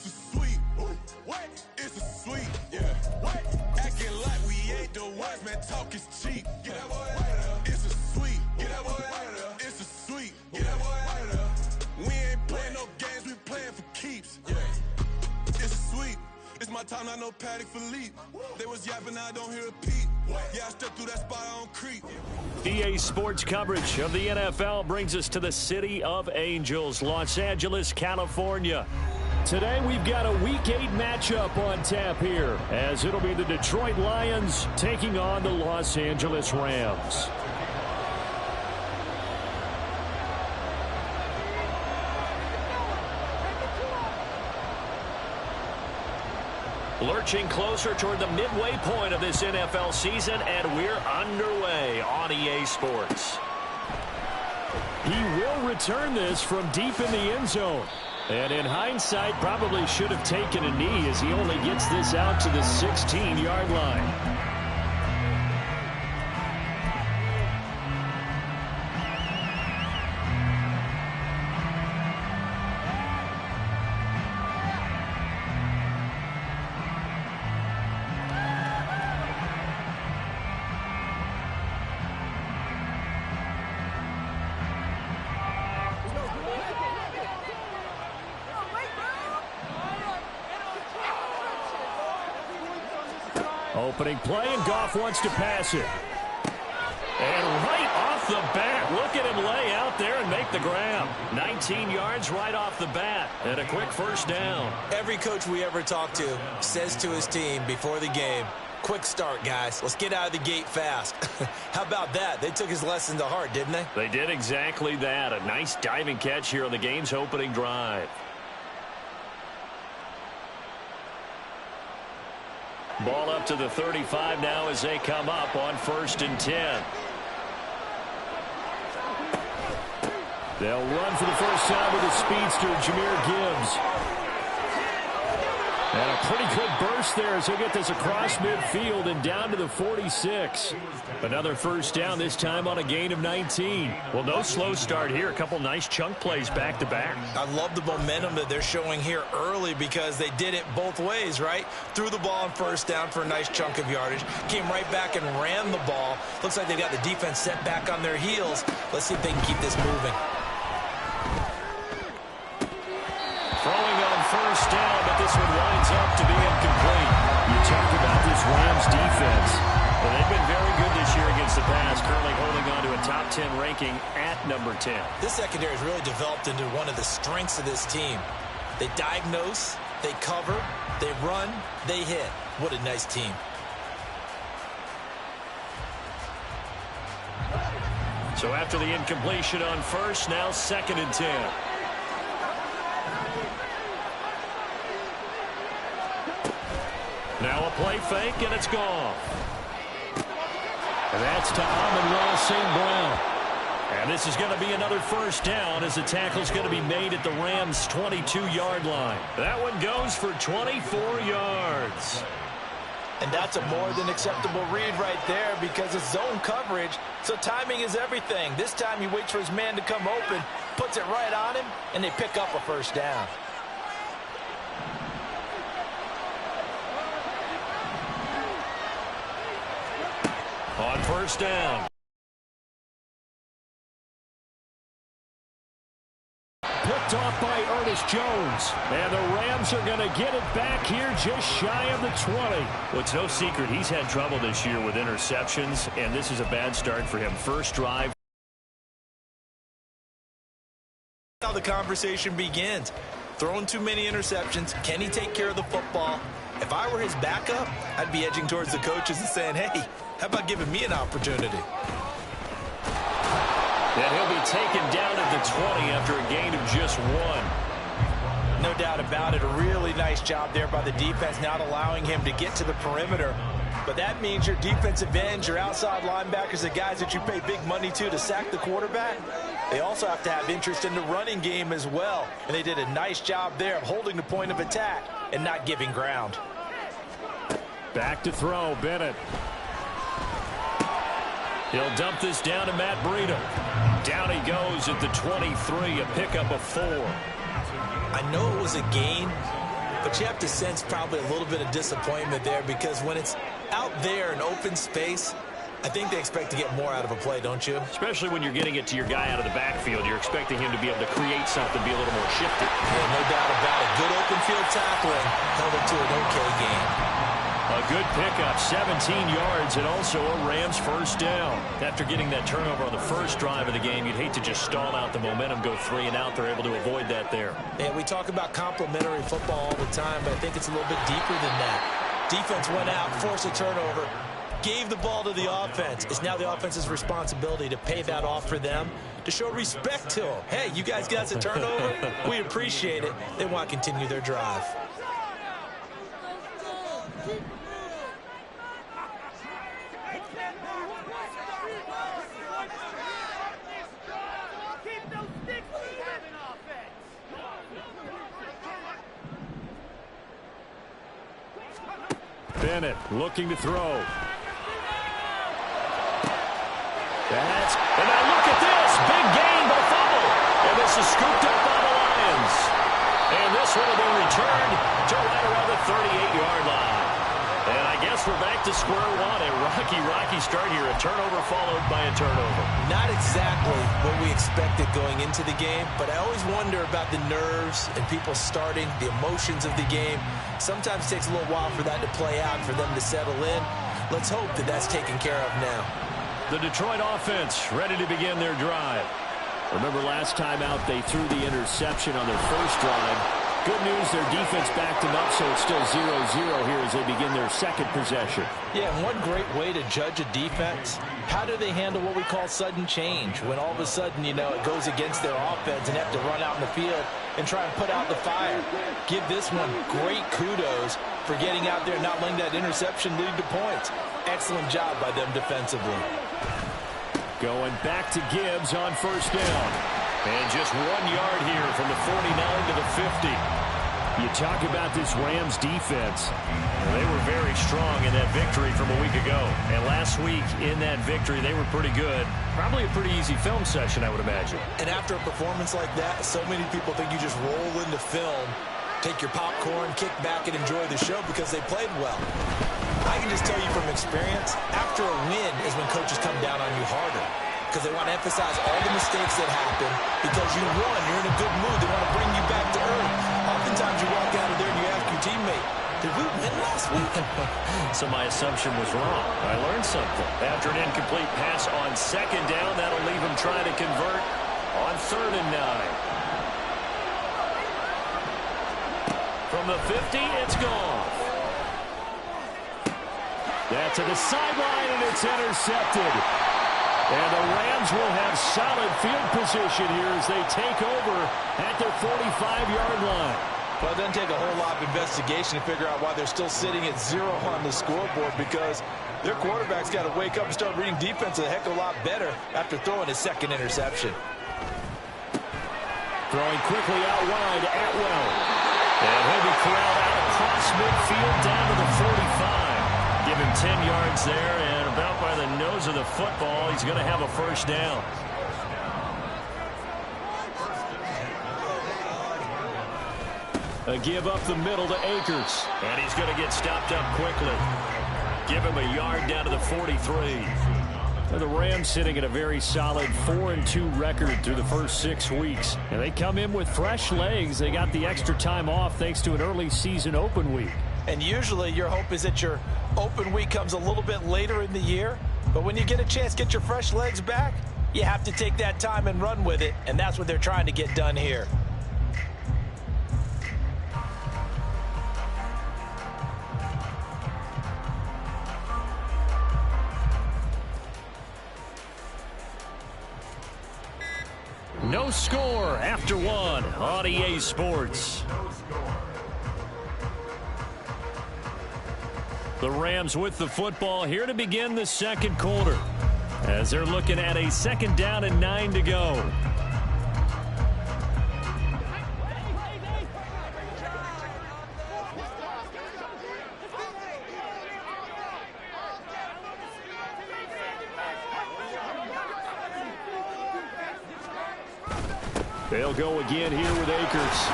a sweep. What? It's a sweep. Yeah. What? Acting like we ain't the ones, man. Talk is cheap. Get that boy out of there. It's a sweep. Get that boy out of there. It's a sweep. Get that boy out of there. We ain't playing no games. We playing for keeps. Yeah. It's a sweep. It's my time, not no Patek Philippe. They was yapping, I don't hear a peep. Yeah, I stepped through that spot, I don't creep. EA Sports coverage of the NFL brings us to the City of Angels, Los Angeles, California. Today we've got a Week 8 matchup on tap here, as it'll be the Detroit Lions taking on the Los Angeles Rams. Lurching closer toward the midway point of this NFL season, and we're underway on EA Sports. He will return this from deep in the end zone. And in hindsight, probably should have taken a knee as he only gets this out to the 16-yard line. Opening play, and Goff wants to pass it. And right off the bat, look at him lay out there and make the grab. 19 yards right off the bat, and a quick first down. Every coach we ever talk to says to his team before the game, quick start, guys. Let's get out of the gate fast. How about that? They took his lesson to heart, didn't they? They did exactly that. A nice diving catch here on the game's opening drive. Ball up to the 35 now as they come up on 1st and 10. They'll run for the first time with a speedster, Jahmyr Gibbs. And a pretty good burst there as he'll get this across midfield and down to the 46. Another first down, this time on a gain of 19. Well, no slow start here. A couple nice chunk plays back-to-back. I love the momentum that they're showing here early because they did it both ways, right? Threw the ball on first down for a nice chunk of yardage. Came right back and ran the ball. Looks like they've got the defense set back on their heels. Let's see if they can keep this moving. Throwing on first down, but this one winds up to be incomplete. You talked about this Rams defense. Well, they've been very good this year against the pass, currently holding on to a top 10 ranking at number 10. This secondary has really developed into one of the strengths of this team. They diagnose, they cover, they run, they hit. What a nice team. So after the incompletion on first, now 2nd and 10. Now a play fake, and it's gone. And that's to Amon-Ra St. Brown. And this is going to be another first down as the tackle's going to be made at the Rams' 22-yard line. That one goes for 24 yards. And that's a more than acceptable read right there because it's zone coverage, so timing is everything. This time he waits for his man to come open, puts it right on him, and they pick up a first down. On first down. Picked off by Ernest Jones. And the Rams are going to get it back here just shy of the 20. Well, it's no secret he's had trouble this year with interceptions, and this is a bad start for him. First drive. How the conversation begins. Throwing too many interceptions. Can he take care of the football? If I were his backup, I'd be edging towards the coaches and saying, hey, how about giving me an opportunity? And he'll be taken down at the 20 after a gain of just 1. No doubt about it. A really nice job there by the defense, not allowing him to get to the perimeter. But that means your defensive ends, your outside linebackers, the guys that you pay big money to sack the quarterback, they also have to have interest in the running game as well. And they did a nice job there of holding the point of attack and not giving ground. Back to throw, Bennett. He'll dump this down to Matt Breida. Down he goes at the 23, a pickup of 4. I know it was a gain, but you have to sense probably a little bit of disappointment there, because when it's out there in open space, I think they expect to get more out of a play, don't you? Especially when you're getting it to your guy out of the backfield. You're expecting him to be able to create something, be a little more shifty. Yeah, no doubt about it. Good open field tackling. Held it to an okay game. A good pickup, 17 yards, and also a Rams first down. After getting that turnover on the first drive of the game, you'd hate to just stall out the momentum, go 3 and out. They're able to avoid that there. Yeah, we talk about complementary football all the time, but I think it's a little bit deeper than that. Defense went out, forced a turnover, gave the ball to the offense. It's now the offense's responsibility to pay that off for them, to show respect to them. Hey, you guys got us a turnover? We appreciate it. They want to continue their drive. Bennett looking to throw. And now look at this. Big gain, but a fumble. And this is scooped up by the Lions. And this one will be returned to right around the 38-yard line. And I guess we're back to square one. A rocky start here. A turnover followed by a turnover. Not exactly what we expected going into the game, but I always wonder about the nerves and people starting, the emotions of the game. Sometimes it takes a little while for that to play out, for them to settle in. Let's hope that that's taken care of now. The Detroit offense ready to begin their drive. Remember last time out they threw the interception on their first drive. Good news, their defense backed them up, so it's still 0-0 here as they begin their second possession. Yeah, and one great way to judge a defense, how do they handle what we call sudden change? When all of a sudden, you know, it goes against their offense and have to run out in the field and try and put out the fire. Give this one great kudos for getting out there and not letting that interception lead to points. Excellent job by them defensively. Going back to Gibbs on first down. And just 1 yard here from the 49 to the 50. You talk about this Rams defense. They were very strong in that victory from a week ago. And last week in that victory, they were pretty good. Probably a pretty easy film session, I would imagine. And after a performance like that, so many people think you just roll into film, take your popcorn, kick back, and enjoy the show because they played well. I can just tell you from experience, after a win is when coaches come down on you harder, because they want to emphasize all the mistakes that happen. Because you won, you're in a good mood. They want to bring you back to earth. Oftentimes you walk out of there and you ask your teammate, did we win last week? So my assumption was wrong. I learned something. After an incomplete pass on second down, that'll leave him trying to convert on 3rd and 9. From the 50, it's gone. That's to the sideline, and it's intercepted. And the Rams will have solid field position here as they take over at their 45-yard line. Well, it doesn't take a whole lot of investigation to figure out why they're still sitting at 0 on the scoreboard, because their quarterback's got to wake up and start reading defense a heck of a lot better after throwing his second interception. Throwing quickly out wide, Atwell. And he'll be corralled out across midfield down to the 45. Give him 10 yards there, and about by the nose of the football, he's going to have a first down. A give up the middle to Akers, and he's going to get stopped up quickly. Give him a yard down to the 43. The Rams sitting at a very solid 4-2 record through the first 6 weeks. And they come in with fresh legs. They got the extra time off thanks to an early season open week. And usually your hope is that your open week comes a little bit later in the year. But when you get a chance to get your fresh legs back, you have to take that time and run with it. And that's what they're trying to get done here. No score after one on EA Sports. The Rams with the football here to begin the second quarter, as they're looking at a 2nd down and 9 to go. They'll go again here with Akers.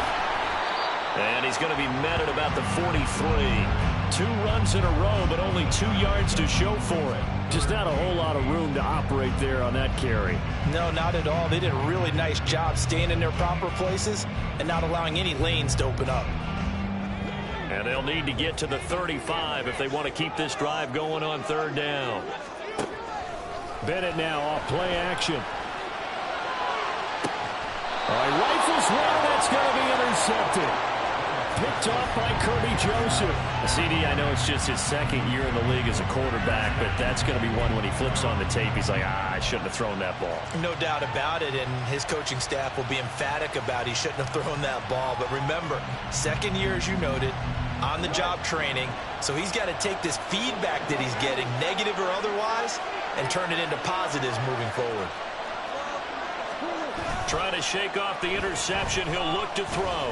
And he's going to be met at about the 43. 2 runs in a row, but only 2 yards to show for it. Just not a whole lot of room to operate there on that carry. No, not at all. They did a really nice job staying in their proper places and not allowing any lanes to open up. And they'll need to get to the 35 if they want to keep this drive going on 3rd down. Bennett now off play action. All right, rifles one, that's going to be intercepted. Picked off by Kirby Joseph. CD, I know it's just his 2nd year in the league as a quarterback, but that's going to be one when he flips on the tape, he's like, I shouldn't have thrown that ball. No doubt about it, and his coaching staff will be emphatic about he shouldn't have thrown that ball. But remember, 2nd year, as you noted, on-the-job training, so he's got to take this feedback that he's getting, negative or otherwise, and turn it into positives moving forward. Trying to shake off the interception, he'll look to throw.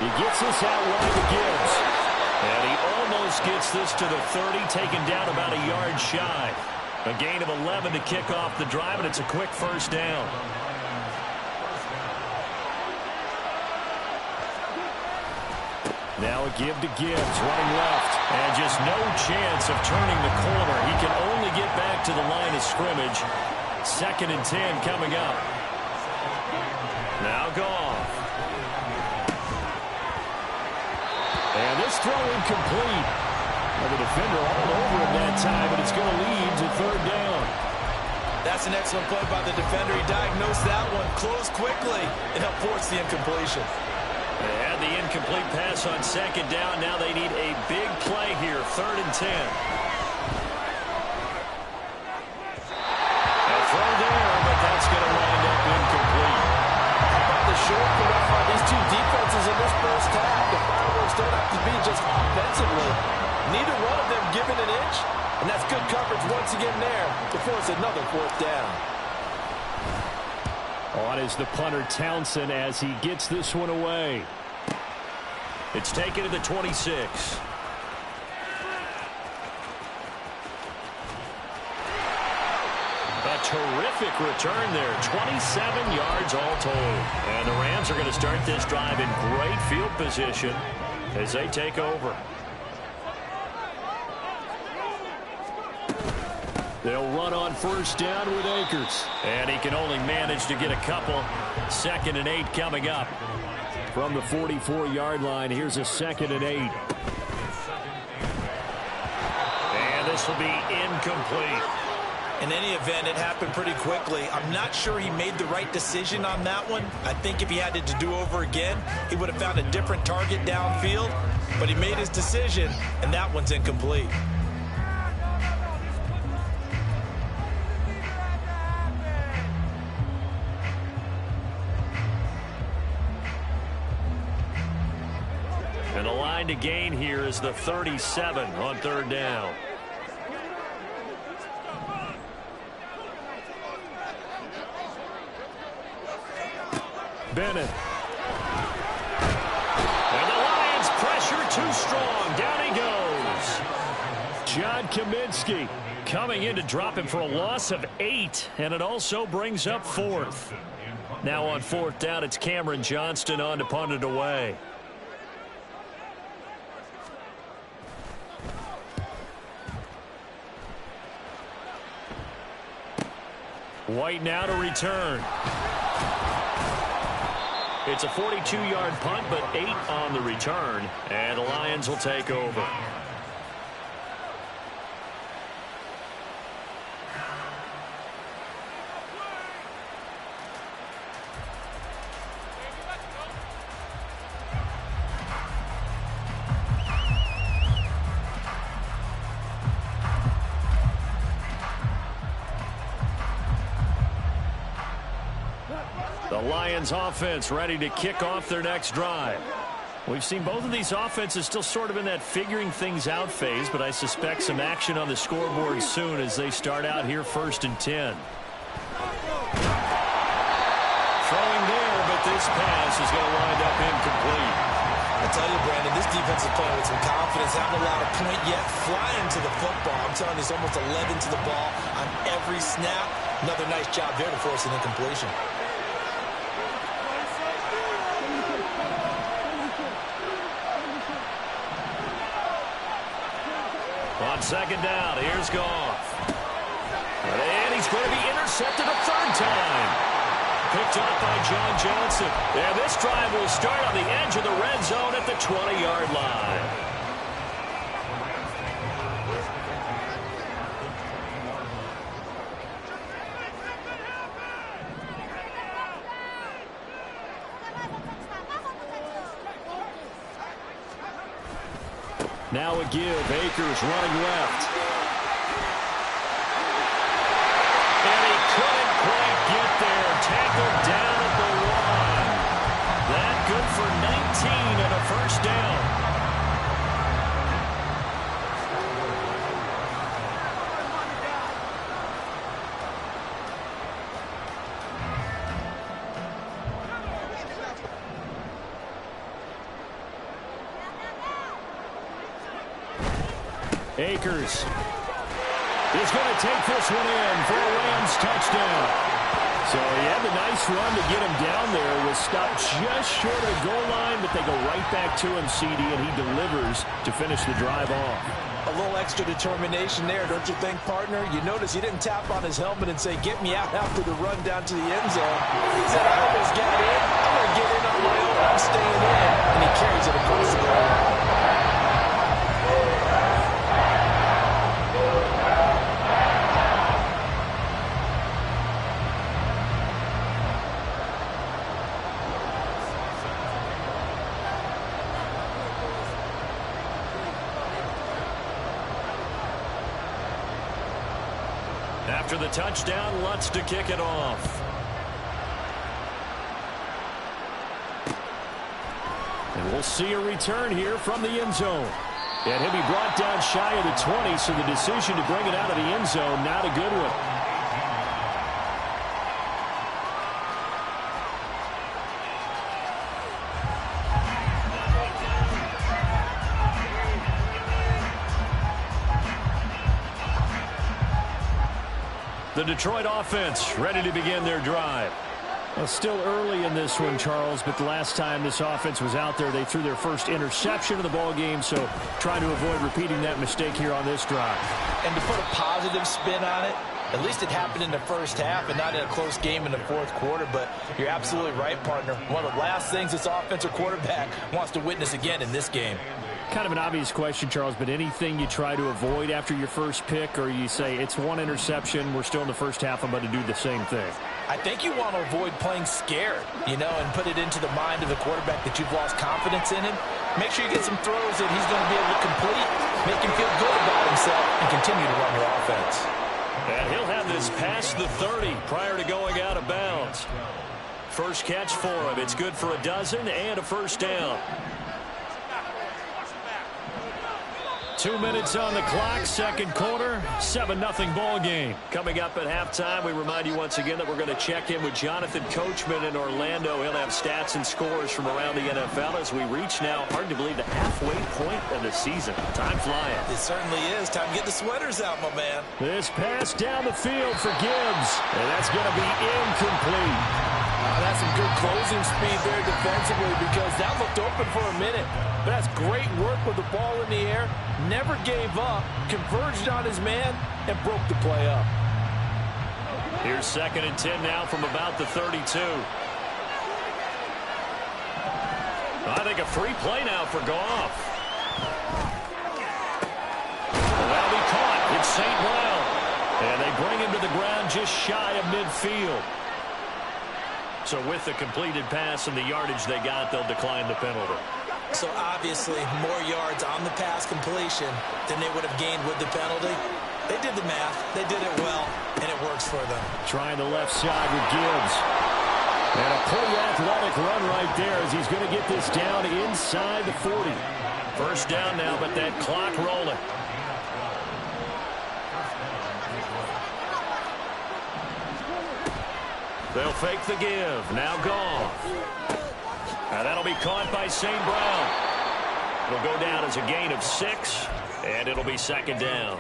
He gets this out wide to Gibbs. And he almost gets this to the 30, taken down about a yard shy. A gain of 11 to kick off the drive, and it's a quick 1st down. Now a give to Gibbs, running left. And just no chance of turning the corner. He can only get back to the line of scrimmage. 2nd and 10 coming up. Now Goff. And this throw incomplete. The defender all over him that time, but it's going to lead to 3rd down. That's an excellent play by the defender. He diagnosed that one, closed quickly, and helped force the incompletion. They had the incomplete pass on 2nd down. Now they need a big play here, 3rd and 10. A throw there, but that's going to wind up incomplete. How about the short put by these 2 defenses in this 1st half? The fireworks don't have to be just offensively. Neither one of them given an inch, and that's good coverage once again there to force another 4th down. On is the punter Townsend as he gets this one away. It's taken to the 26. A terrific return there. 27 yards all told. And the Rams are going to start this drive in great field position as they take over. They'll run on 1st down with Akers. And he can only manage to get a couple. 2nd and 8 coming up. From the 44-yard line, here's a 2nd and 8. And this will be incomplete. In any event, it happened pretty quickly. I'm not sure he made the right decision on that one. I think if he had it to do over again, he would have found a different target downfield. But he made his decision, and that one's incomplete. And the line to gain here is the 37 on 3rd down. Bennett. And the Lions pressure too strong. Down he goes. John Kaminsky coming in to drop him for a loss of 8. And it also brings up 4th. Now on 4th down, it's Cameron Johnston on to punt it away. White now to return. It's a 42-yard punt, but 8 on the return, and the Lions will take over. The Lions offense ready to kick off their next drive. We've seen both of these offenses still sort of in that figuring things out phase, but I suspect some action on the scoreboard soon as they start out here 1st and 10. Throwing there, but this pass is going to wind up incomplete. I tell you, Brandon, this defense is playing with some confidence. Haven't allowed a point yet. Flying to the football. I'm telling you, it's almost 11 to the ball on every snap. Another nice job there to force an incompletion. On second down, here's Goff. And he's going to be intercepted a third time. Picked up by John Johnson. And this drive will start on the edge of the red zone at the 20-yard line. Now a give. Akers running left. And he couldn't quite get there. Tackled down at the 1. That good for 19 and a first down. Akers is going to take this one in for a Rams touchdown. So he had the nice run to get him down there. Was stopped just short of the goal line, but they go right back to him, CD, and he delivers to finish the drive off. A little extra determination there, don't you think, partner? You notice he didn't tap on his helmet and say, get me out after the run down to the end zone. He said, I almost got in. I'm going to get in on my own. I'm staying in. And he carries it across the goal. After the touchdown, Lutz to kick it off. And we'll see a return here from the end zone. And he'll be brought down shy of the 20, so the decision to bring it out of the end zone, not a good one. The Detroit offense ready to begin their drive. Well, still early in this one, Charles, but the last time this offense was out there, they threw their first interception of the ball game, so trying to avoid repeating that mistake here on this drive. And to put a positive spin on it, at least it happened in the first half and not in a close game in the fourth quarter, but you're absolutely right, partner. One of the last things this offensive quarterback wants to witness again in this game. Kind of an obvious question, Charles, but anything you try to avoid after your first pick, or you say it's one interception, we're still in the first half, I'm going to do the same thing? I think you want to avoid playing scared, and put it into the mind of the quarterback that you've lost confidence in him. Make sure you get some throws that he's going to be able to complete, make him feel good about himself, and continue to run your offense. And he'll have this past the 30 prior to going out of bounds. First catch for him. It's good for a dozen and a first down. 2 minutes on the clock, second quarter, 7-0 ball game. Coming up at halftime, we remind you once again that we're going to check in with Jonathan Coachman in Orlando. He'll have stats and scores from around the NFL as we reach now, hard to believe, the halfway point of the season. Time flying. It certainly is. Time to get the sweaters out, my man. This pass down the field for Gibbs, and that's going to be incomplete. That's some good closing speed there defensively because that looked open for a minute. But that's great work with the ball in the air. Never gave up, converged on his man, and broke the play up. Here's 2nd and 10 now from about the 32. I think a free play now for Goff. That'll be caught. It's St. Brown. And they bring him to the ground just shy of midfield. So with the completed pass and the yardage they got, they'll decline the penalty. So obviously more yards on the pass completion than they would have gained with the penalty. They did the math. They did it well, and it works for them. Trying the left side with Gibbs. And a pretty athletic run right there as he's going to get this down inside the 40. First down now, but that clock rolling. They'll fake the give. Now Goff. And that'll be caught by St. Brown. It'll go down as a gain of 6, and it'll be 2nd down.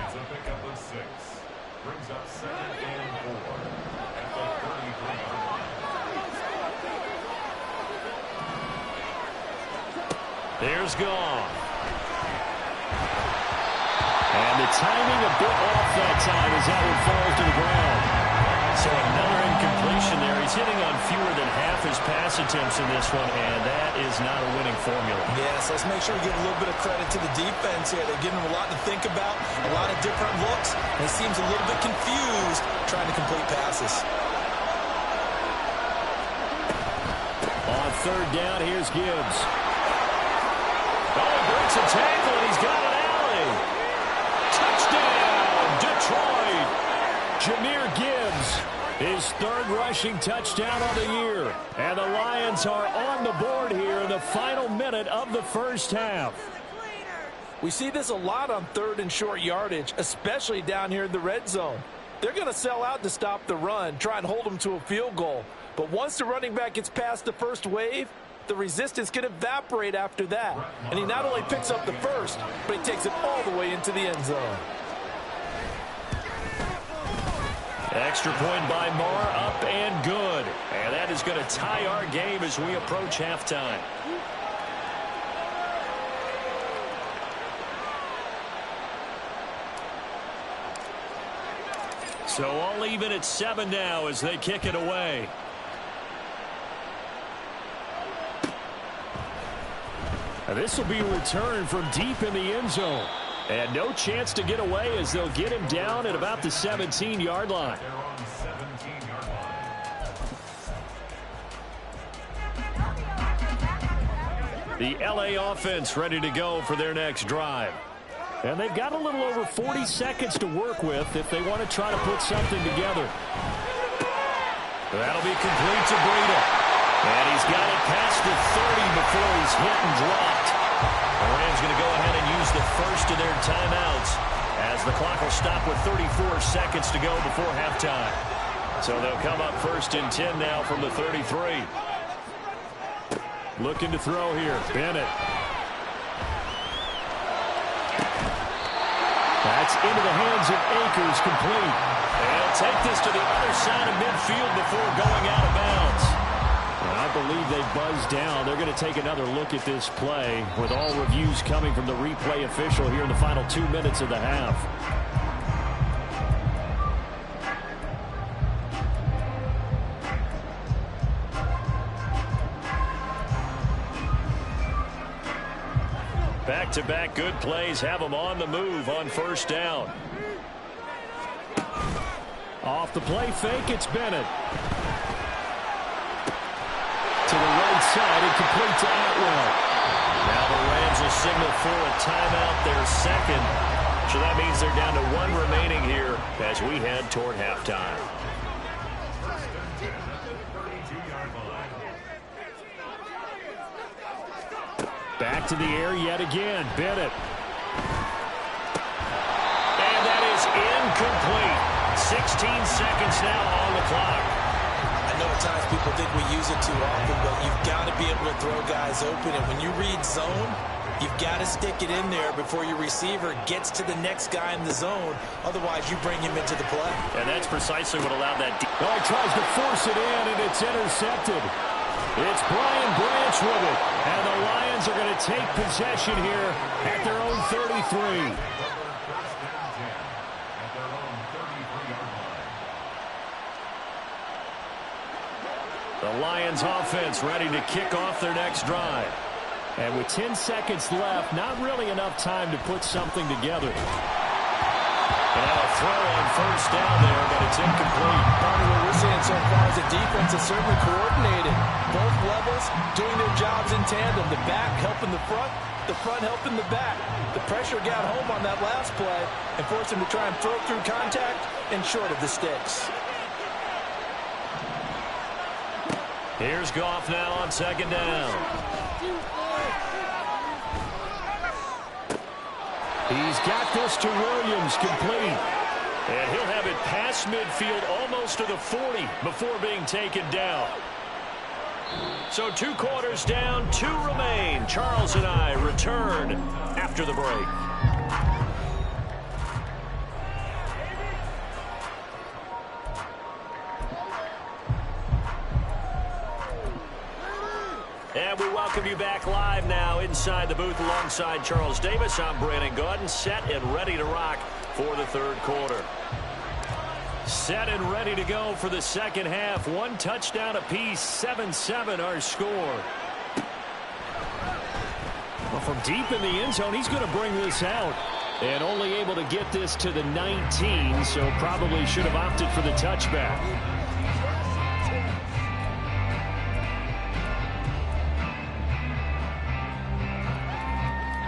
It's a pickup of 6. Brings up 2nd and 4 at the 33. There's Goff. the timing a bit off that time as that one falls to the ground. So another incompletion there. He's hitting on fewer than half his pass attempts in this one, and that is not a winning formula. Yes, let's make sure we give a little bit of credit to the defense here. They're giving him a lot to think about, a lot of different looks, and he seems a little bit confused trying to complete passes. On third down, here's Gibbs. Oh, he breaks a tackle, and he's got an alley. Touchdown, Detroit. Jahmyr Gibbs, his third rushing touchdown of the year. And the Lions are on the board here in the final minute of the first half. We see this a lot on third and short yardage, especially down here in the red zone. They're going to sell out to stop the run, try and hold them to a field goal. But once the running back gets past the first wave, the resistance can evaporate after that. And he not only picks up the first, but he takes it all the way into the end zone. Extra point by Marr, up and good. And that is going to tie our game as we approach halftime. So all even at 7 now as they kick it away. And this will be a return from deep in the end zone. And no chance to get away as they'll get him down at about the 17-yard line. The LA offense ready to go for their next drive. And they've got a little over 40 seconds to work with if they want to try to put something together. That'll be complete to Breida. And he's got it past the 30 before he's hit and dropped. The Rams going to go ahead and use the first of their timeouts as the clock will stop with 34 seconds to go before halftime. So they'll come up first and 10 now from the 33. Looking to throw here. Bennett. That's into the hands of Akers, complete. They'll take this to the other side of midfield before going out of bounds. And I believe they buzzed down. They're going to take another look at this play with all reviews coming from the replay official here in the final 2 minutes of the half. Back-to-back good plays have them on the move on first down. Off the play fake, it's Bennett. To the right side and complete to Atwell. Now the Rams will signal for a timeout, their second. So that means they're down to 1 remaining here as we head toward halftime. Back to the air yet again. Bennett. And that is incomplete. 16 seconds now on the clock. I know at times people think we use it too often, but you've got to be able to throw guys open. And when you read zone, you've got to stick it in there before your receiver gets to the next guy in the zone. Otherwise, you bring him into the play. And that's precisely what allowed that. Oh, he tries to force it in, and it's intercepted. It's Brian Branch with it. And the Lions are going to take possession here at their own 33. The Lions offense ready to kick off their next drive. And with 10 seconds left, not really enough time to put something together. And now a throw on first down there, but it's incomplete. What we're seeing so far is the defense is certainly coordinated. Both levels doing their jobs in tandem. The back helping the front helping the back. The pressure got home on that last play and forced him to try and throw through contact and short of the sticks. Here's Goff now on second down. He's got this to Williams, complete. And he'll have it past midfield almost to the 40 before being taken down. So 2 quarters down, 2 remain. Charles and I return after the break. And we welcome you back live now inside the booth alongside Charles Davis. I'm Brandon Gaudin, set and ready to rock for the third quarter. Set and ready to go for the second half. One touchdown apiece, 7-7 our score. Well, from deep in the end zone, he's going to bring this out. And only able to get this to the 19, so probably should have opted for the touchback.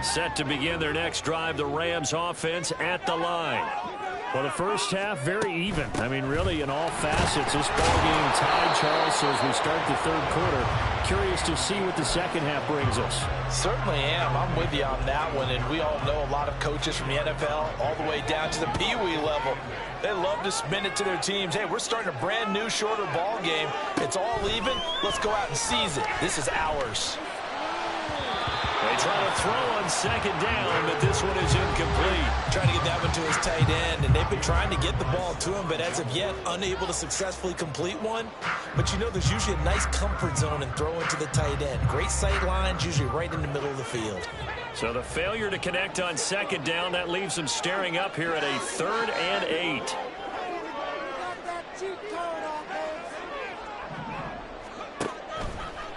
Set to begin their next drive, the Rams offense at the line. Well, the first half, very even. I mean, really, in all facets, this ball game tied, Charles. So as we start the third quarter, curious to see what the second half brings us. Certainly am. I'm with you on that one. And we all know a lot of coaches from the NFL all the way down to the Pee-wee level. They love to spin it to their teams. Hey, we're starting a brand new, shorter ball game. It's all even. Let's go out and seize it. This is ours. They try to throw on second down, but this one is incomplete. Trying to get that one to his tight end, and they've been trying to get the ball to him, but as of yet, unable to successfully complete one. But you know, there's usually a nice comfort zone in throwing to the tight end. Great sight lines, usually right in the middle of the field. So the failure to connect on second down, that leaves them staring up here at a 3rd and 8.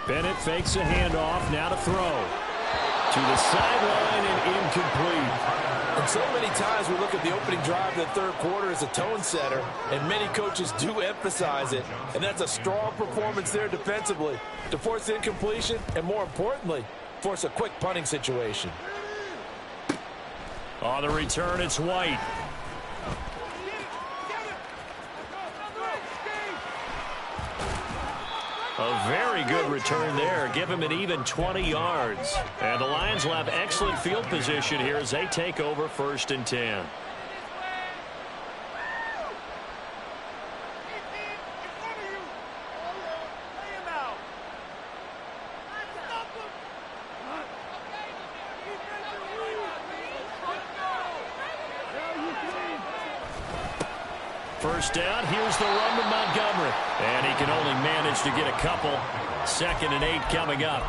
Bennett fakes a handoff, now to throw. To the sideline and incomplete. And so many times we look at the opening drive of the third quarter as a tone setter, and many coaches do emphasize it. And that's a strong performance there defensively to force incompletion and, more importantly, force a quick punting situation. On the return, it's White. A very good return there. Give him an even 20 yards. And the Lions will have excellent field position here as they take over 1st and 10. First down, here's the run to Montgomery. And he can only manage to get a couple. 2nd and 8 coming up.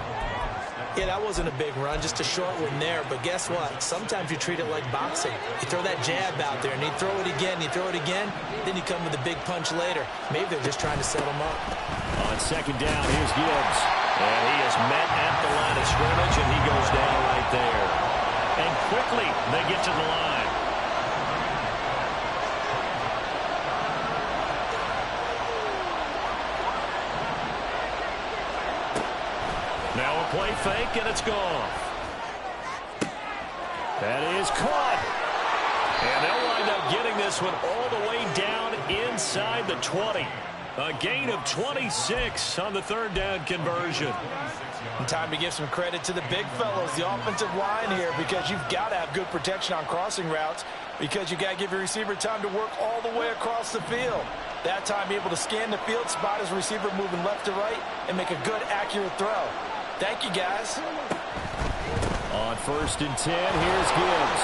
Yeah, that wasn't a big run, just a short one there. But guess what? Sometimes you treat it like boxing. You throw that jab out there, and you throw it again, you throw it again, then you come with a big punch later. Maybe they're just trying to set him up. On 2nd down, here's Gibbs. And he is met at the line of scrimmage, and he goes down right there. And quickly, they get to the line. Now a play fake, and it's gone. That is caught. And they'll wind up getting this one all the way down inside the 20. A gain of 26 on the 3rd down conversion. And time to give some credit to the big fellows, the offensive line here, because you've got to have good protection on crossing routes, because you got to give your receiver time to work all the way across the field. That time, be able to scan the field, spot his receiver moving left to right, and make a good, accurate throw. Thank you, guys. On 1st and 10, here's Gibbs.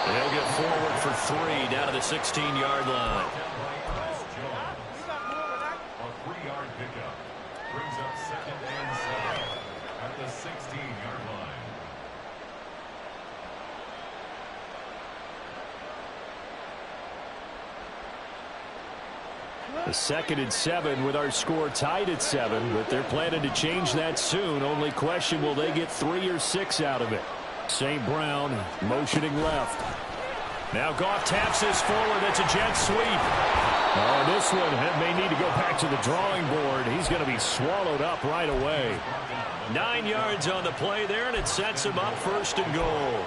They'll get forward for 3 down to the 16-yard line. A 3-yard pickup brings up 2nd and 7 at the 16-yard line. The 2nd and 7 with our score tied at 7, but they're planning to change that soon. Only question, will they get 3 or 6 out of it? St. Brown motioning left. Now Goff taps this forward. That's a jet sweep. Oh, this one may need to go back to the drawing board. He's going to be swallowed up right away. 9 yards on the play there, and it sets him up 1st and goal.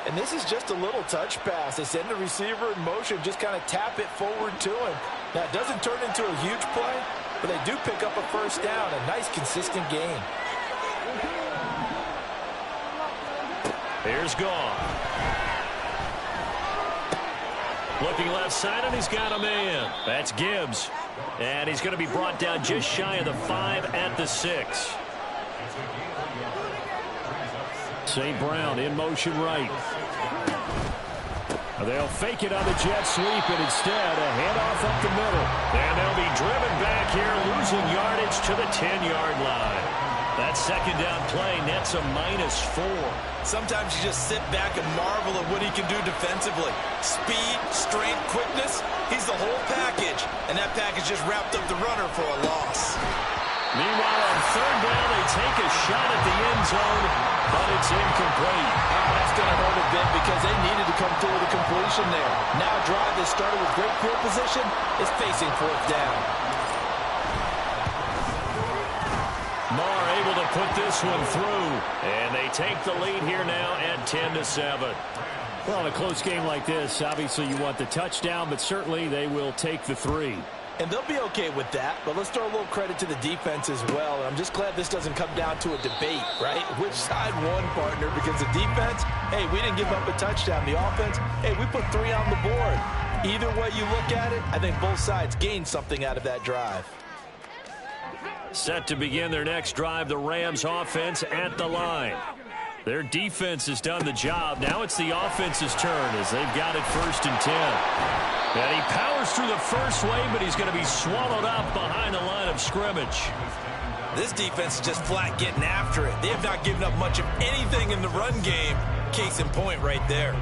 And this is just a little touch pass. They send the receiver in motion, just kind of tap it forward to him. Now, it doesn't turn into a huge play, but they do pick up a 1st down. A nice, consistent gain. Here's Goff. Looking left side, and he's got a man. That's Gibbs. And he's going to be brought down just shy of the 5 at the 6. St. Brown in motion right. They'll fake it on the jet sweep, and instead a handoff up the middle. And they'll be driven back here, losing yardage to the 10-yard line. That second down play nets a -4. Sometimes you just sit back and marvel at what he can do defensively. Speed, strength, quickness, he's the whole package. And that package just wrapped up the runner for a loss. Meanwhile, on third down, they take a shot at the end zone, but it's incomplete. Oh, that's going to hurt a bit because they needed to come through with a completion there. Now a drive that started with great field position is facing fourth down. Marr able to put this one through, and they take the lead here now at 10-7. Well, in a close game like this, obviously you want the touchdown, but certainly they will take the 3. And they'll be okay with that, but let's throw a little credit to the defense as well. I'm just glad this doesn't come down to a debate, right? Which side won, partner? Because the defense, hey, we didn't give up a touchdown. The offense, hey, we put 3 on the board. Either way you look at it, I think both sides gained something out of that drive. Set to begin their next drive, the Rams offense at the line. Their defense has done the job. Now it's the offense's turn as they've got it 1st and 10. And he powers through the first wave, but he's going to be swallowed up behind the line of scrimmage. This defense is just flat getting after it. They have not given up much of anything in the run game. Case in point right there.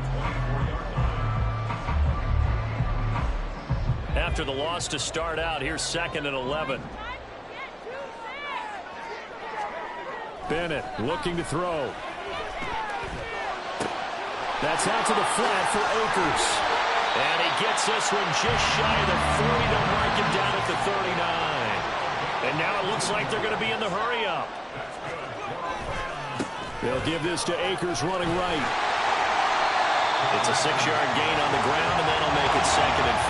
After the loss to start out, here's 2nd and 11. Bennett looking to throw. That's out to the flat for Akers. And he gets this one just shy of the 40. They'll mark him down at the 39. And now it looks like they're going to be in the hurry-up. They'll give this to Akers running right. It's a 6-yard gain on the ground, and that'll make it 2nd and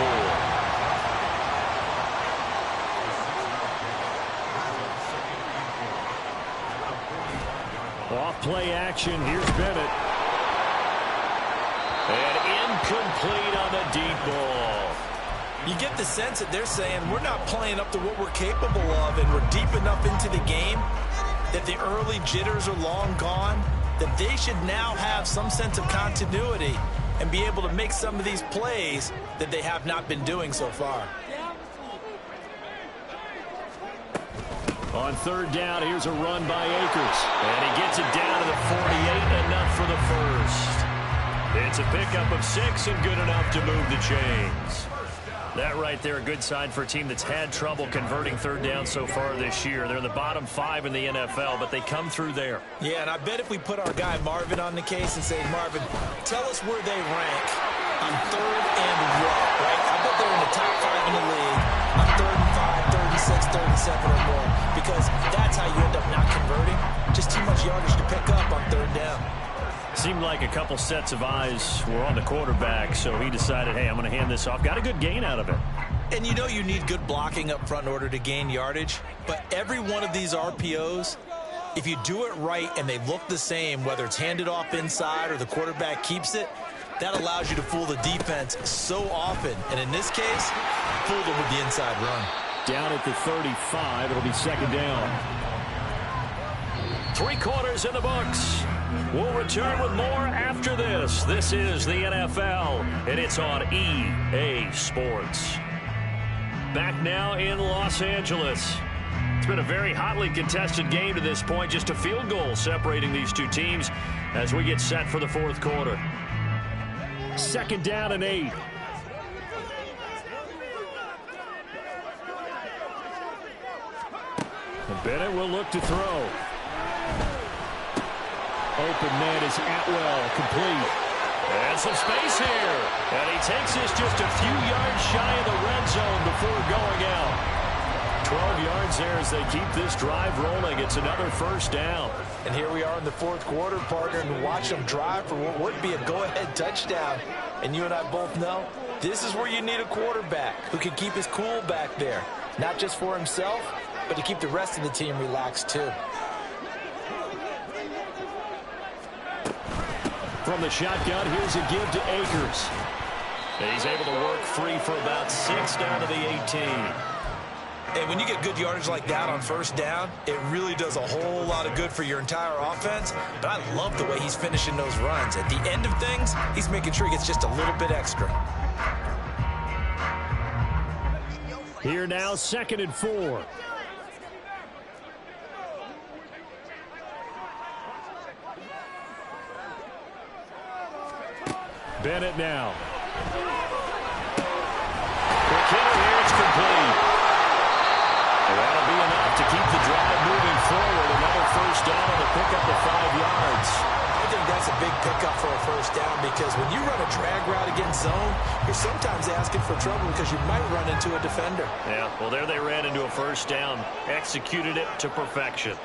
4. Off play action. Here's Bennett. And incomplete on the deep ball. You get the sense that they're saying we're not playing up to what we're capable of, and we're deep enough into the game that the early jitters are long gone, that they should now have some sense of continuity and be able to make some of these plays that they have not been doing so far. On third down, here's a run by Akers. And he gets it down to the 48, enough for the first. It's a pickup of 6 and good enough to move the chains. That right there, a good sign for a team that's had trouble converting third down so far this year. They're in the bottom 5 in the NFL, but they come through there. Yeah, and I bet if we put our guy Marvin on the case and say, Marvin, tell us where they rank on 3rd and what, right? I bet they're in the top 5 in the league on 3rd and 5, 3rd and 6, 3rd and 7 or more, because that's how you end up not converting. Just too much yardage to pick up on 3rd down. Seemed like a couple sets of eyes were on the quarterback, so he decided, hey, I'm going to hand this off. Got a good gain out of it. And you know you need good blocking up front in order to gain yardage, but every one of these RPOs, if you do it right and they look the same, whether it's handed off inside or the quarterback keeps it, that allows you to fool the defense so often. And in this case, fool them with the inside run. Down at the 35, it'll be 2nd down. 3 quarters in the books. We'll return with more after this. This is the NFL, and it's on EA Sports. Back now in Los Angeles. It's been a very hotly contested game to this point. Just a field goal separating these two teams as we get set for the 4th quarter. 2nd down and 8. And Bennett will look to throw. Open man is Atwell, complete. And some space here. And he takes this just a few yards shy of the red zone before going out. 12 yards there as they keep this drive rolling. It's another 1st down. And here we are in the 4th quarter, partner, and watch them drive for what would be a go-ahead touchdown. And you and I both know this is where you need a quarterback who can keep his cool back there. Not just for himself, but to keep the rest of the team relaxed too. From the shotgun, here's a give to Akers. And he's able to work free for about 6 down to the 18. And when you get good yardage like that on 1st down, it really does a whole lot of good for your entire offense. But I love the way he's finishing those runs. At the end of things, he's making sure he gets just a little bit extra. Here now, 2nd and 4. Bennett now. Quick hitter here. It's complete. And that'll be enough to keep the drive moving forward. Another first down to pick up the 5 yards. I think that's a big pickup for a first down because when you run a drag route against zone, you're sometimes asking for trouble because you might run into a defender. Yeah, well, there they ran into a first down. Executed it to perfection.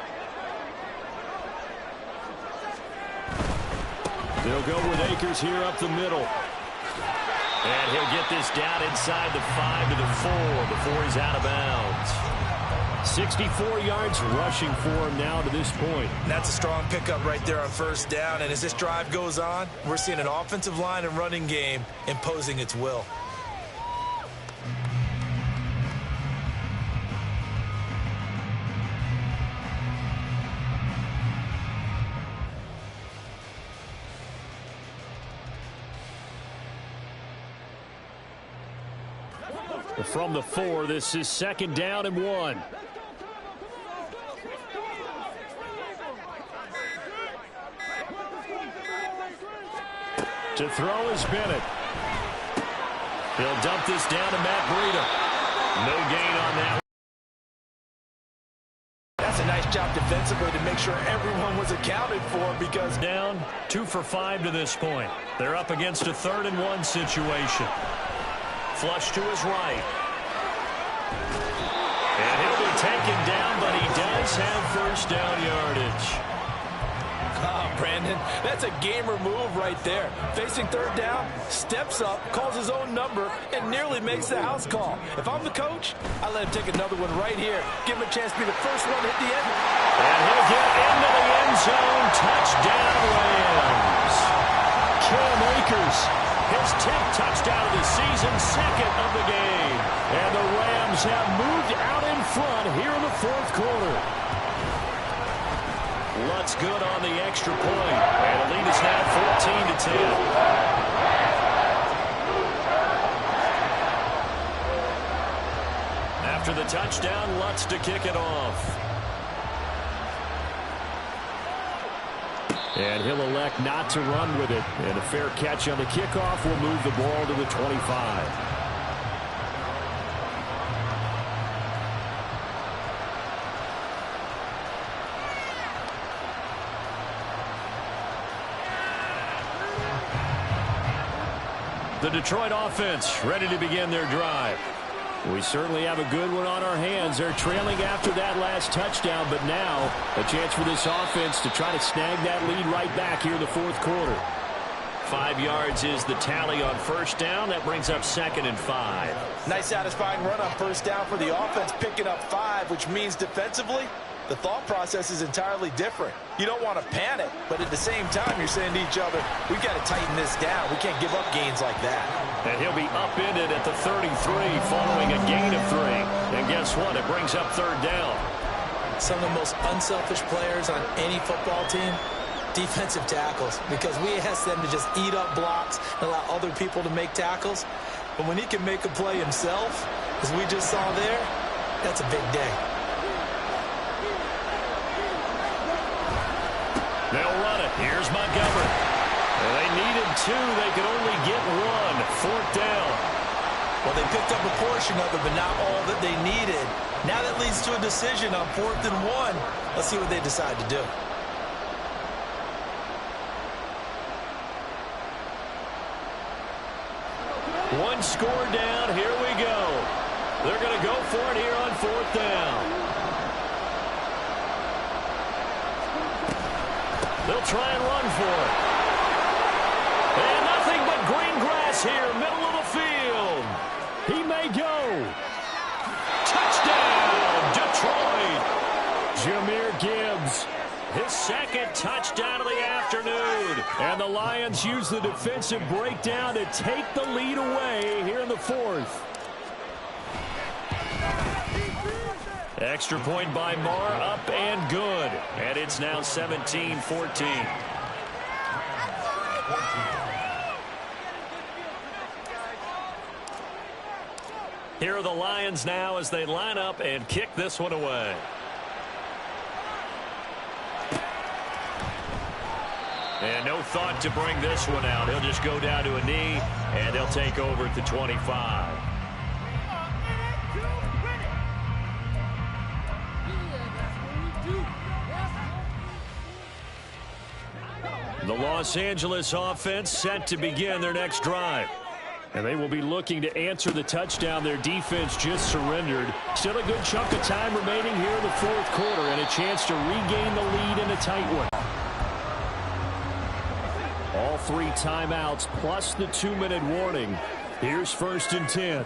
They'll go with Akers here up the middle. And he'll get this down inside the 5 to the 4 before he's out of bounds. 64 yards rushing for him now to this point. And that's a strong pickup right there on first down. And as this drive goes on, we're seeing an offensive line and running game imposing its will. From the 4, this is 2nd down and 1. To throw is Bennett. He'll dump this down to Matt Breida. No gain on that. That's a nice job defensively to make sure everyone was accounted for because down 2 for 5 to this point. They're up against a 3rd and 1 situation. Flush to his right. And he'll be taken down, but he does have first down yardage. Brandon, that's a gamer move right there. Facing 3rd down, steps up, calls his own number, and nearly makes the house call. If I'm the coach, I let him take another one right here. Give him a chance to be the first one to hit the end. And he'll get into the end zone. Touchdown, Rams. Cam Akers, his 10th touchdown of the season, 2nd of the game. And the Rams have moved out in front here in the 4th quarter. Lutz good on the extra point. And the lead is now 14-10. After the touchdown, Lutz to kick it off. And he'll elect not to run with it. And a fair catch on the kickoff will move the ball to the 25. The Detroit offense ready to begin their drive. We certainly have a good one on our hands. They're trailing after that last touchdown, but now a chance for this offense to try to snag that lead right back here in the 4th quarter. 5 yards is the tally on first down. That brings up 2nd and 5. Nice satisfying run on first down for the offense, picking up 5, which means defensively, the thought process is entirely different. You don't want to panic, but at the same time, you're saying to each other, we've got to tighten this down. We can't give up gains like that. And he'll be upended at the 33 following a gain of 3. And guess what? It brings up 3rd down. Some of the most unselfish players on any football team, defensive tackles, because we ask them to just eat up blocks and allow other people to make tackles. But when he can make a play himself, as we just saw there, that's a big day. They'll run it. Here's Montgomery. Well, they needed 2. They could only get 1. 4th down. Well, they picked up a portion of it, but not all that they needed. Now that leads to a decision on 4th and 1. Let's see what they decide to do. One score down. Here we go. They're going to go for it here on 4th down. They'll try and run for it. And nothing but green grass here, middle of the field. He may go. Touchdown, Detroit. Jahmyr Gibbs, his 2nd touchdown of the afternoon. And the Lions use the defensive breakdown to take the lead away here in the 4th. Extra point by Marr, up and good. And it's now 17-14. Here are the Lions now as they line up and kick this one away. And no no thought to bring this one out. He'll just go down to a knee, and they'll take over at the 25. The Los Angeles offense set to begin their next drive. And they will be looking to answer the touchdown their defense just surrendered. Still a good chunk of time remaining here in the fourth quarter and a chance to regain the lead in a tight one. All 3 timeouts plus the 2-minute warning. Here's 1st and 10.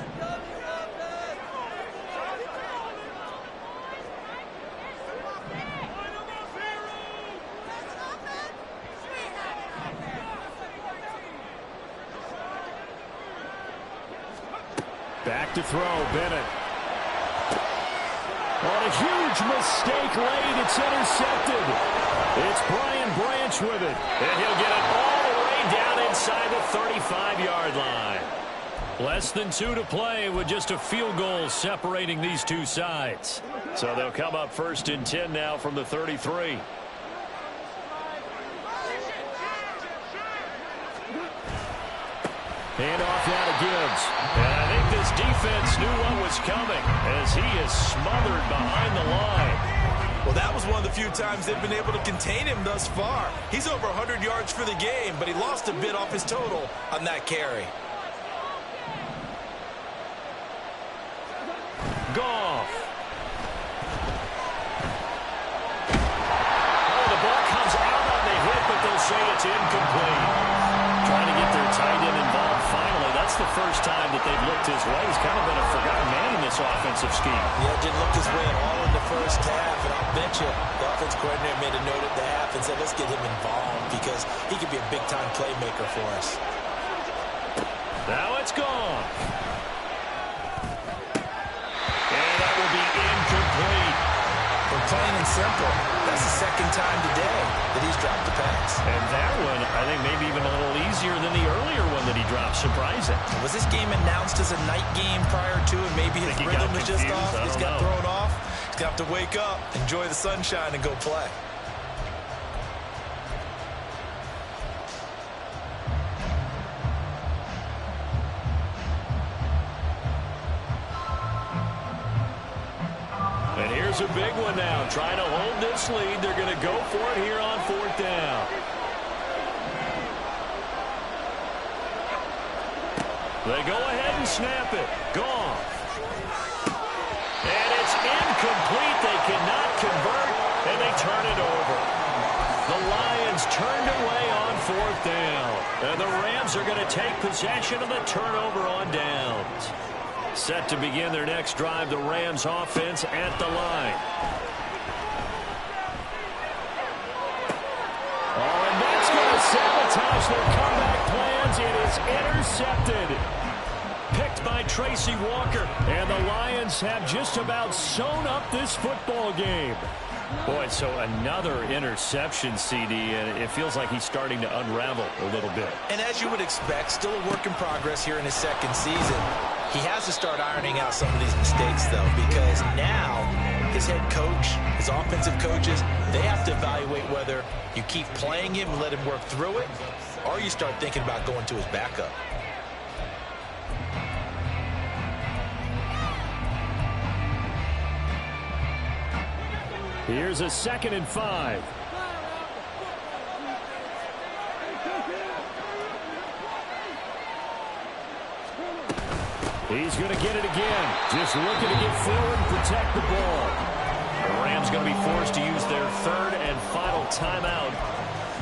Back to throw, Bennett. On a huge mistake late, it's intercepted. It's Brian Branch with it, and he'll get it all the way down inside the 35-yard line. Less than 2 to play with just a field goal separating these two sides. So they'll come up 1st and 10 now from the 33. Hand off now to Gibbs. And I think this defense knew what was coming as he is smothered behind the line. Well, that was one of the few times they've been able to contain him thus far. He's over 100 yards for the game, but he lost a bit off his total on that carry. Goff. Oh, the ball comes out on the hit, but they'll say it's incomplete. Trying to get their tight end involved finally. That's the first time that they've looked his way. He's kind of been a forgotten man in this offensive scheme. Yeah, didn't look his way at all in the first half, and I'll bet you the offense coordinator made a note at the half and said, let's get him involved because he could be a big-time playmaker for us. Now it's gone. And that will be incomplete. Well, plain and simple, that's the second time today that he's dropped the pass. And that one, I think, maybe even a little easier than the earlier one that he dropped. Surprising. Was this game announced as a night game prior to, and maybe his rhythm was just off? He's got thrown off. He's got to wake up, enjoy the sunshine, and go play. And here's a big one now. Trying to hold this lead. They're going to go for it here on 4th down. They go ahead and snap it. Gone. And it's incomplete. They cannot convert, and they turn it over. The Lions turned away on 4th down. And the Rams are going to take possession of the turnover on downs. Set to begin their next drive, the Rams offense at the line. Oh, and that's going to sabotage their comeback plans. It is intercepted. Picked by Tracy Walker. And the Lions have just about sewn up this football game. Boy, so another interception, CD, and it feels like he's starting to unravel a little bit. And as you would expect, still a work in progress here in his second season. He has to start ironing out some of these mistakes, though, because now his head coach, his offensive coaches, they have to evaluate whether you keep playing him and let him work through it, or you start thinking about going to his backup. Here's a 2nd and 5. He's going to get it again. Just looking to get forward and protect the ball. The Rams going to be forced to use their 3rd and final timeout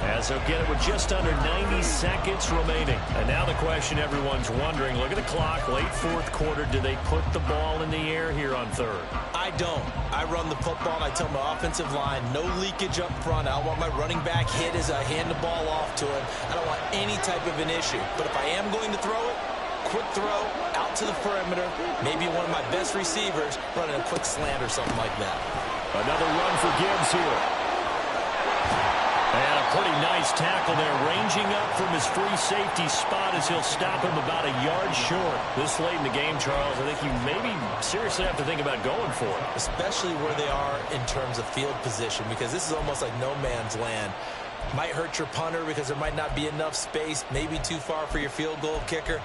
as they'll get it with just under 90 seconds remaining. And now the question everyone's wondering, look at the clock, late 4th quarter, do they put the ball in the air here on 3rd? I don't. I run the football, and I tell my offensive line, no leakage up front. I don't want my running back hit as I hand the ball off to him. I don't want any type of an issue. But if I am going to throw it, quick throw, out to the perimeter, maybe one of my best receivers running a quick slant or something like that. Another run for Gibbs here. And a pretty nice tackle there, ranging up from his free safety spot as he'll stop him about a yard short. This late in the game, Charles, I think you maybe seriously have to think about going for it. Especially where they are in terms of field position, because this is almost like no man's land. Might hurt your punter because there might not be enough space, maybe too far for your field goal kicker.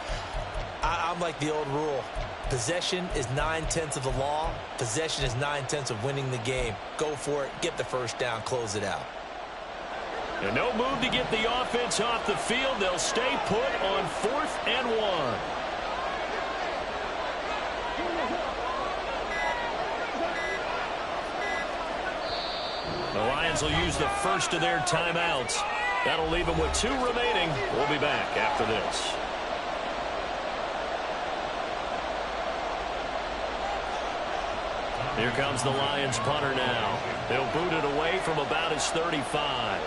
I'm like the old rule. Possession is 9/10 of the law. Possession is 9/10 of winning the game. Go for it. Get the first down. Close it out. And no move to get the offense off the field. They'll stay put on 4th and 1. The Lions will use the first of their timeouts. That'll leave them with 2 remaining. We'll be back after this. Here comes the Lions punter now. They'll boot it away from about his 35.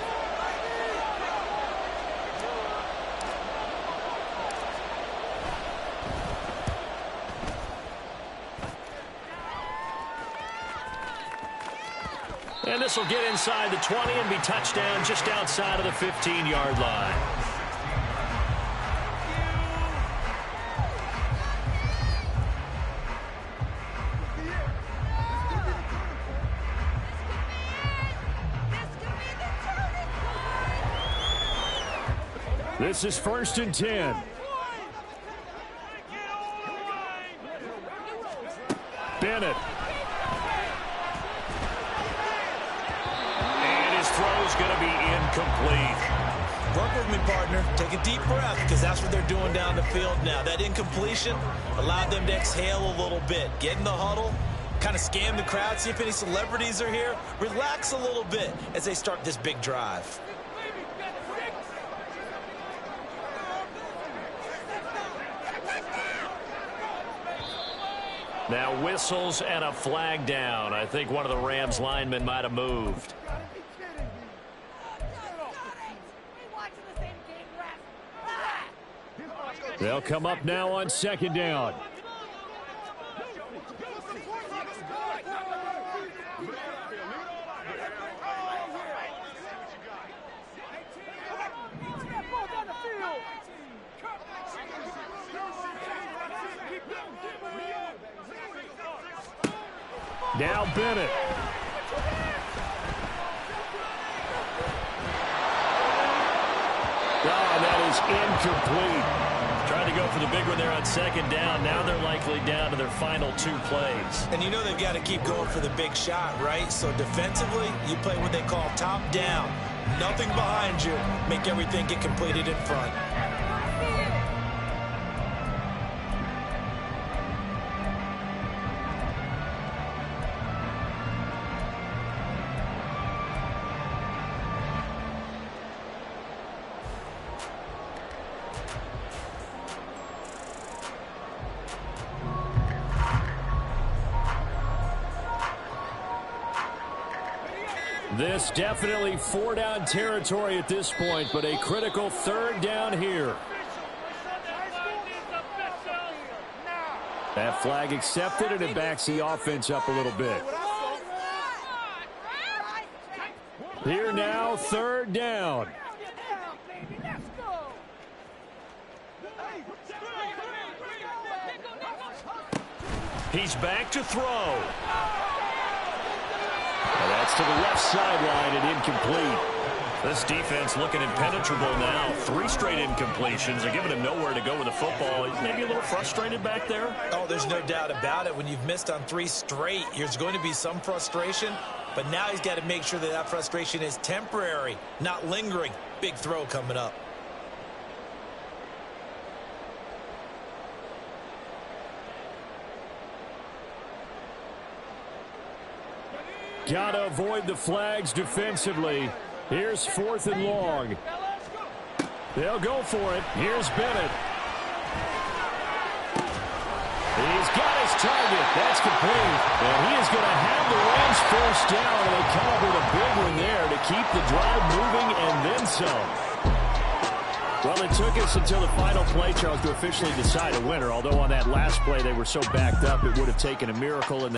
And this will get inside the 20 and be touchdown just outside of the 15-yard line. This is 1st and 10. Bennett. And his throw's going to be incomplete. Work with me, partner. Take a deep breath because that's what they're doing down the field now. That incompletion allowed them to exhale a little bit. Get in the huddle, kind of scan the crowd, see if any celebrities are here. Relax a little bit as they start this big drive. Now whistles and a flag down. I think one of the Rams linemen might have moved. They'll come up now on 2nd down. Now Bennett. Oh, that is incomplete. Trying to go for the big one there on 2nd down. Now they're likely down to their final 2 plays. And you know they've got to keep going for the big shot, right? So defensively, you play what they call top down. Nothing behind you. Make everything get completed in front. This definitely 4-down territory at this point, but a critical 3rd down here. That flag accepted, and it backs the offense up a little bit. Here now, 3rd down. He's back to throw. And that's to the left sideline and incomplete. This defense looking impenetrable now. 3 straight incompletions. They're giving him nowhere to go with the football. He's maybe a little frustrated back there. Oh, there's no doubt about it. When you've missed on 3 straight, there's going to be some frustration. But now he's got to make sure that that frustration is temporary, not lingering. Big throw coming up. Got to avoid the flags defensively. Here's 4th and long. They'll go for it. Here's Bennett. He's got his target. That's complete. And he is going to have the Rams first down. And they come up with a big one there to keep the drive moving and then some. Well, it took us until the final play, Charles, to officially decide a winner. Although on that last play they were so backed up, it would have taken a miracle.